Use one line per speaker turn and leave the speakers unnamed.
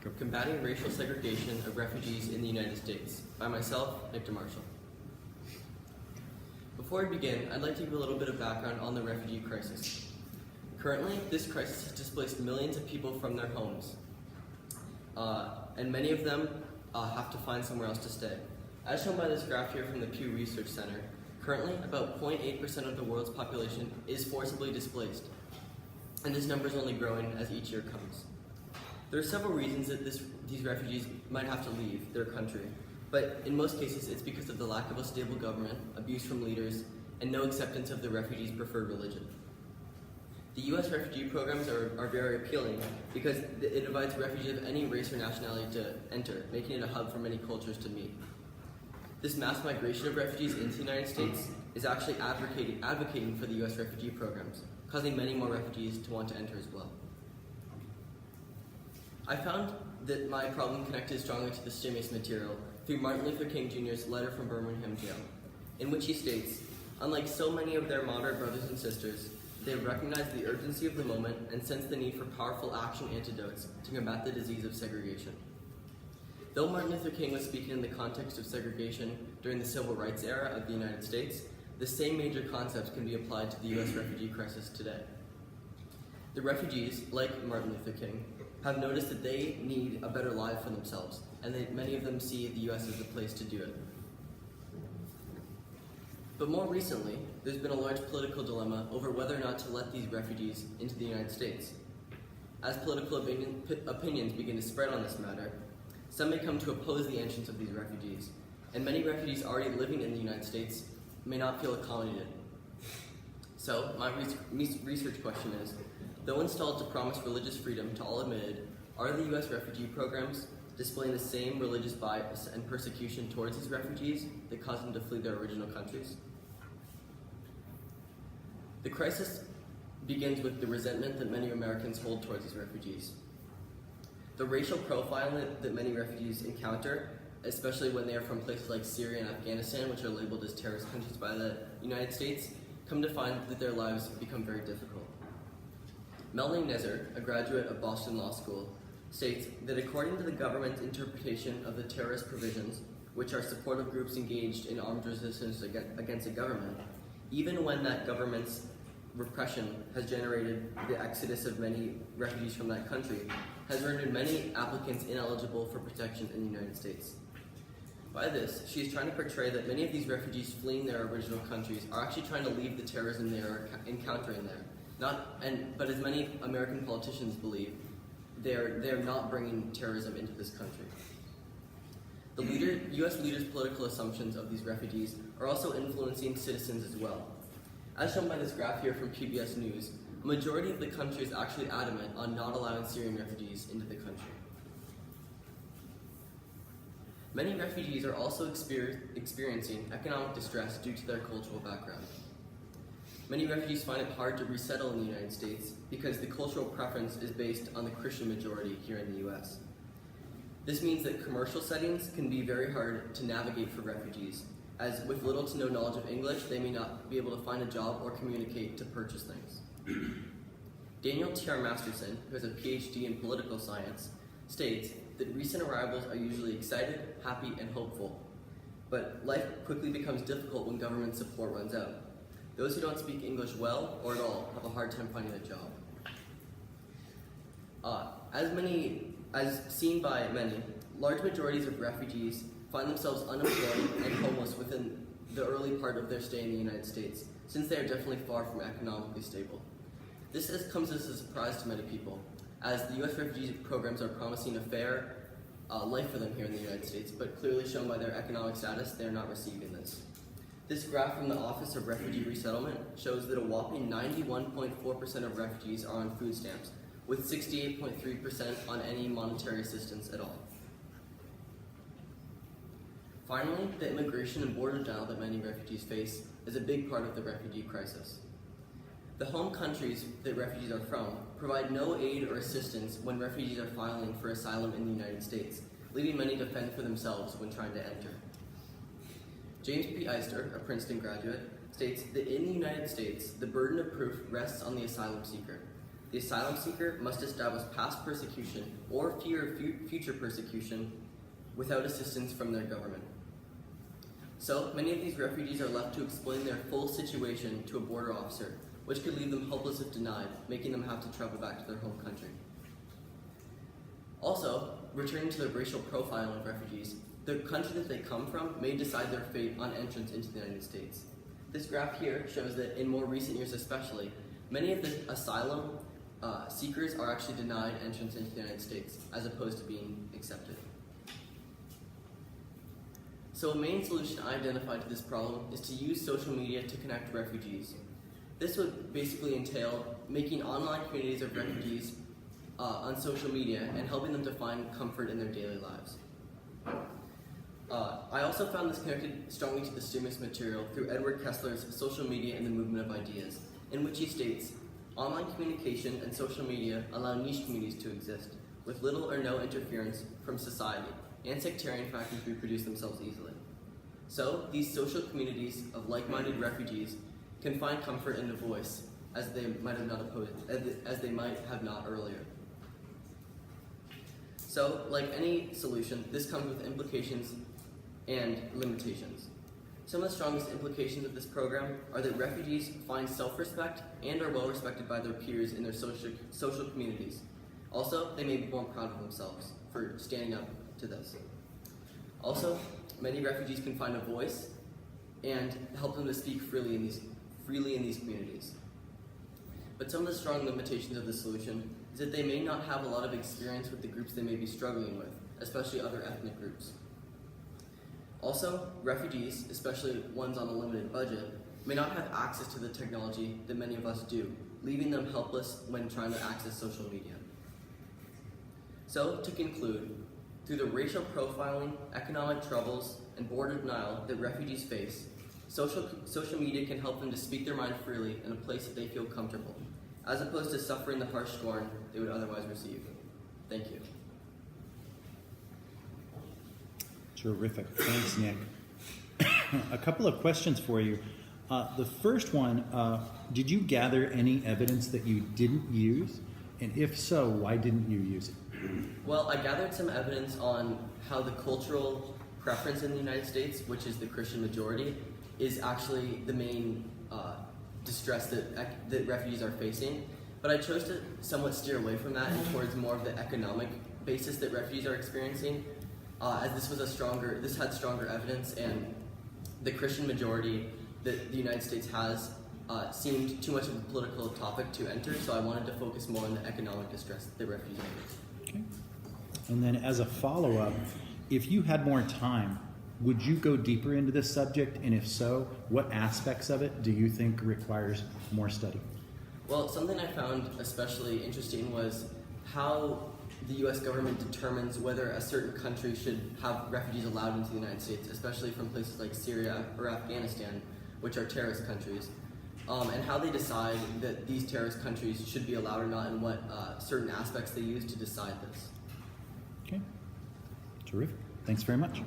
Combating Racial Segregation of Refugees in the United States, by myself, Victor Marshall. Before I begin, I'd like to give a little bit of background on the refugee crisis. Currently, this crisis has displaced millions of people from their homes, and many of them have to find somewhere else to stay. As shown by this graph here from the Pew Research Center, currently about 0.8% of the world's population is forcibly displaced, and this number is only growing as each year comes. There are several reasons that these refugees might have to leave their country, but in most cases it's because of the lack of a stable government, abuse from leaders, and no acceptance of the refugees' preferred religion. The U.S. refugee programs are very appealing because it invites refugees of any race or nationality to enter, making it a hub for many cultures to meet. This mass migration of refugees into the United States is actually advocating for the U.S. refugee programs, causing many more refugees to want to enter as well. I found that my problem connected strongly to the stimulus material through Martin Luther King Jr.'s letter from Birmingham jail, in which he states, unlike so many of their moderate brothers and sisters, they have recognized the urgency of the moment and sensed the need for powerful action antidotes to combat the disease of segregation. Though Martin Luther King was speaking in the context of segregation during the civil rights era of the United States, the same major concepts can be applied to the U.S. refugee crisis today. The refugees, like Martin Luther King, have noticed that they need a better life for themselves, and that many of them see the U.S. as the place to do it. But more recently, there's been a large political dilemma over whether or not to let these refugees into the United States. As political opinions begin to spread on this matter, some may come to oppose the entrance of these refugees, and many refugees already living in the United States may not feel accommodated. So, my research question is, though installed to promise religious freedom to all admitted, are the U.S. refugee programs displaying the same religious bias and persecution towards these refugees that caused them to flee their original countries? The crisis begins with the resentment that many Americans hold towards these refugees. The racial profiling that many refugees encounter, especially when they are from places like Syria and Afghanistan, which are labeled as terrorist countries by the United States, come to find that their lives become very difficult. Melanie Nezer, a graduate of Boston Law School, states that according to the government's interpretation of the terrorist provisions, which are supportive groups engaged in armed resistance against a government, even when that government's repression has generated the exodus of many refugees from that country, has rendered many applicants ineligible for protection in the United States. By this, she is trying to portray that many of these refugees fleeing their original countries are actually trying to leave the terrorism they are encountering there. But as many American politicians believe, they're not bringing terrorism into this country. The U.S. leaders' political assumptions of these refugees are also influencing citizens as well. As shown by this graph here from PBS News, a majority of the country is actually adamant on not allowing Syrian refugees into the country. Many refugees are also experiencing economic distress due to their cultural background. Many refugees find it hard to resettle in the United States because the cultural preference is based on the Christian majority here in the U.S. This means that commercial settings can be very hard to navigate for refugees, as with little to no knowledge of English, they may not be able to find a job or communicate to purchase things. Daniel T.R. Masterson, who has a PhD in political science, states that recent arrivals are usually excited, happy, and hopeful, but life quickly becomes difficult when government support runs out. Those who don't speak English well or at all have a hard time finding a job. As seen by many, large majorities of refugees find themselves unemployed and homeless within the early part of their stay in the United States, since they are definitely far from economically stable. This comes as a surprise to many people, as the U.S. refugee programs are promising a fair life for them here in the United States, but clearly shown by their economic status, they are not receiving this. This graph from the Office of Refugee Resettlement shows that a whopping 91.4% of refugees are on food stamps, with 68.3% on any monetary assistance at all. Finally, the immigration and border denial that many refugees face is a big part of the refugee crisis. The home countries that refugees are from provide no aid or assistance when refugees are filing for asylum in the United States, leaving many to fend for themselves when trying to enter. James P. Eister, a Princeton graduate, states that in the United States, the burden of proof rests on the asylum seeker. the asylum seeker must establish past persecution or fear of future persecution without assistance from their government. So, many of these refugees are left to explain their full situation to a border officer, which could leave them helpless if denied, making them have to travel back to their home country. Also, returning to the racial profiling of refugees, the country that they come from may decide their fate on entrance into the United States. This graph here shows that in more recent years especially, many of the asylum seekers are actually denied entrance into the United States, as opposed to being accepted. So a main solution I identified to this problem is to use social media to connect refugees. This would basically entail making online communities of refugees on social media and helping them to find comfort in their daily lives. I also found this connected strongly to the stimulus material through Edward Kessler's Social Media and the Movement of Ideas, in which he states, online communication and social media allow niche communities to exist, with little or no interference from society, and sectarian factors reproduce themselves easily. So, these social communities of like-minded refugees can find comfort in a voice, as they might have not earlier. So, like any solution, this comes with implications and limitations. Some of the strongest implications of this program are that refugees find self-respect and are well respected by their peers in their social communities. Also, they may be more proud of themselves for standing up to this. Also, many refugees can find a voice and help them to speak freely in these communities. But some of the strong limitations of this solution is that they may not have a lot of experience with the groups they may be struggling with, especially other ethnic groups. Also, refugees, especially ones on a limited budget, may not have access to the technology that many of us do, leaving them helpless when trying to access social media. So, to conclude, through the racial profiling, economic troubles, and border denial that refugees face, social media can help them to speak their mind freely in a place that they feel comfortable, as opposed to suffering the harsh scorn they would otherwise receive. Thank you.
Terrific. Thanks, Nick. A couple of questions for you. The first one, did you gather any evidence that you didn't use? And if so, why didn't you use it?
Well, I gathered some evidence on how the cultural preference in the United States, which is the Christian majority, is actually the main distress that refugees are facing. But I chose to somewhat steer away from that and towards more of the economic basis that refugees are experiencing, as this had stronger evidence, and the Christian majority that the United States has seemed too much of a political topic to enter, so I wanted to focus more on the economic distress that refugees face.
Okay. And then as a follow-up, if you had more time, would you go deeper into this subject? And if so, what aspects of it do you think requires more study?
Well, something I found especially interesting was how the U.S. government determines whether a certain country should have refugees allowed into the United States, especially from places like Syria or Afghanistan, which are terrorist countries, and how they decide that these terrorist countries should be allowed or not, and what certain aspects they use to decide this.
Okay. Terrific. Thanks very much.